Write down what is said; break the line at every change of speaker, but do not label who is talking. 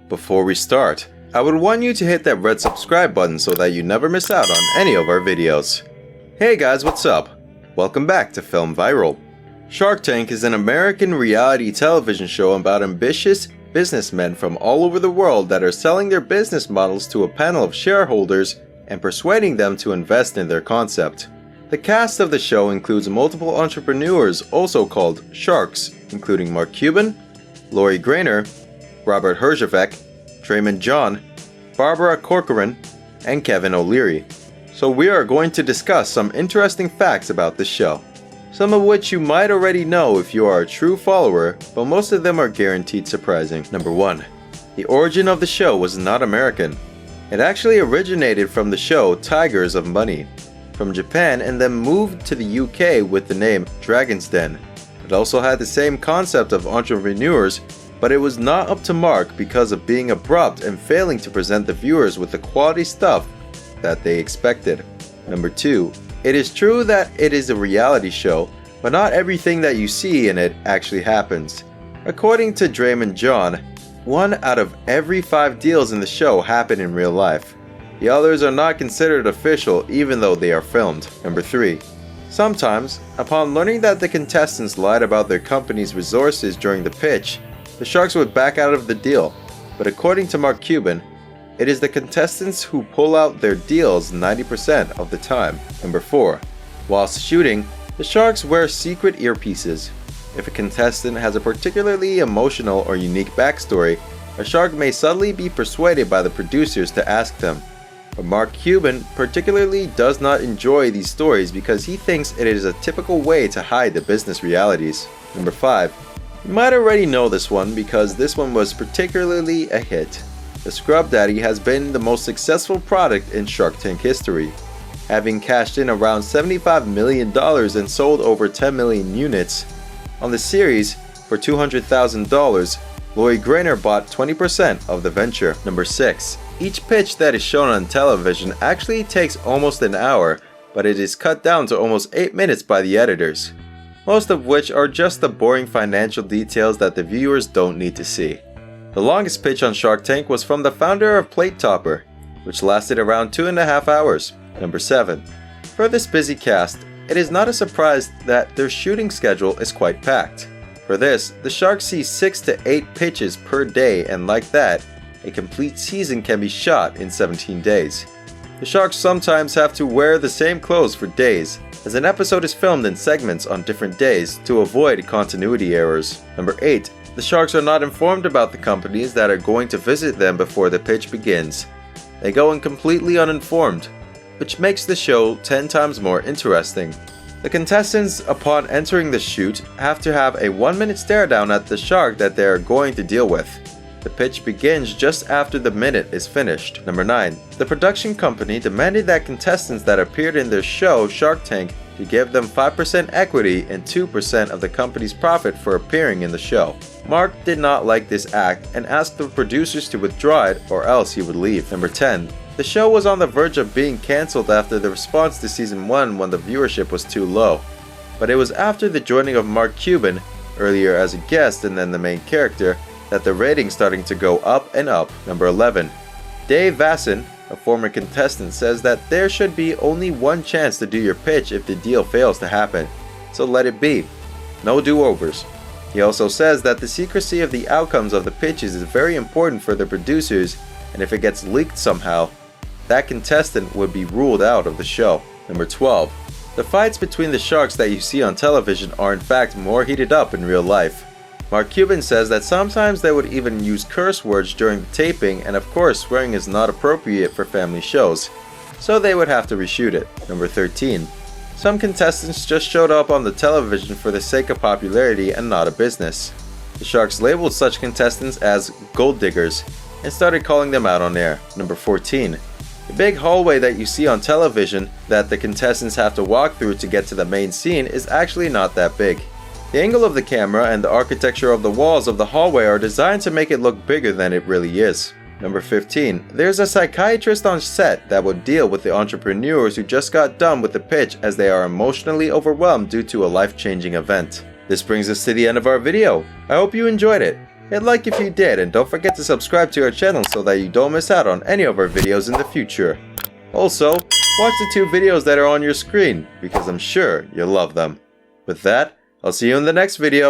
Before we start, I would want you to hit that red subscribe button so that you never miss out on any of our videos. Hey guys, what's up? Welcome back to Film Viral. Shark Tank is an American reality television show about ambitious businessmen from all over the world that are selling their business models to a panel of shareholders and persuading them to invest in their concept. The cast of the show includes multiple entrepreneurs, also called Sharks, including Mark Cuban, Lori Greiner, Robert Herjavec, Draymond John, Barbara Corcoran, and Kevin O'Leary. So we are going to discuss some interesting facts about the show. Some of which you might already know if you are a true follower, but most of them are guaranteed surprising. Number 1. The origin of the show was not American. It actually originated from the show Tigers of Money from Japan and then moved to the UK with the name Dragon's Den. It also had the same concept of entrepreneurs, but it was not up to mark because of being abrupt and failing to present the viewers with the quality stuff that they expected. Number 2. It is true that it is a reality show, but not everything that you see in it actually happens. According to Draymond John, 1 out of every 5 deals in the show happen in real life. The others are not considered official even though they are filmed. Number 3. Sometimes, upon learning that the contestants lied about their company's resources during the pitch, the Sharks would back out of the deal. But according to Mark Cuban, it is the contestants who pull out their deals 90% of the time. Number 4. Whilst shooting, the Sharks wear secret earpieces. If a contestant has a particularly emotional or unique backstory, a Shark may subtly be persuaded by the producers to ask them. But Mark Cuban particularly does not enjoy these stories because he thinks it is a typical way to hide the business realities. Number 5. You might already know this one because this one was particularly a hit. The Scrub Daddy has been the most successful product in Shark Tank history, having cashed in around $75 million and sold over 10 million units. On the series, for $200,000, Lori Greiner bought 20% of the venture. Number 6. Each pitch that is shown on television actually takes almost an hour, but it is cut down to almost 8 minutes by the editors, most of which are just the boring financial details that the viewers don't need to see. The longest pitch on Shark Tank was from the founder of Plate Topper, which lasted around 2.5 hours. Number 7. For this busy cast, it is not a surprise that their shooting schedule is quite packed. For this, the Sharks see 6 to 8 pitches per day, and like that, a complete season can be shot in 17 days. The Sharks sometimes have to wear the same clothes for days, as an episode is filmed in segments on different days to avoid continuity errors. Number 8. The Sharks are not informed about the companies that are going to visit them before the pitch begins. They go in completely uninformed, which makes the show 10 times more interesting. The contestants, upon entering the shoot, have to have a 1-minute stare down at the shark that they are going to deal with. The pitch begins just after the minute is finished. Number 9. The production company demanded that contestants that appeared in their show Shark Tank to give them 5% equity and 2% of the company's profit for appearing in the show. Mark did not like this act and asked the producers to withdraw it or else he would leave. Number 10. The show was on the verge of being cancelled after the response to season 1 when the viewership was too low. But it was after the joining of Mark Cuban, earlier as a guest and then the main character, that the ratings starting to go up and up. Number 11. Dave Vasson, a former contestant, says that there should be only one chance to do your pitch if the deal fails to happen, so let it be. No do-overs. He also says that the secrecy of the outcomes of the pitches is very important for the producers, and if it gets leaked somehow, that contestant would be ruled out of the show. Number 12. The fights between the Sharks that you see on television are in fact more heated up in real life. Mark Cuban says that sometimes they would even use curse words during the taping, and of course swearing is not appropriate for family shows, so they would have to reshoot it. Number 13. Some contestants just showed up on the television for the sake of popularity and not a business. The Sharks labeled such contestants as gold diggers and started calling them out on air. Number 14. The big hallway that you see on television that the contestants have to walk through to get to the main scene is actually not that big. The angle of the camera and the architecture of the walls of the hallway are designed to make it look bigger than it really is. Number 15. There's a psychiatrist on set that would deal with the entrepreneurs who just got done with the pitch as they are emotionally overwhelmed due to a life-changing event. This brings us to the end of our video. I hope you enjoyed it. Hit like if you did, and don't forget to subscribe to our channel so that you don't miss out on any of our videos in the future. Also, watch the 2 videos that are on your screen, because I'm sure you'll love them. With that, I'll see you in the next video.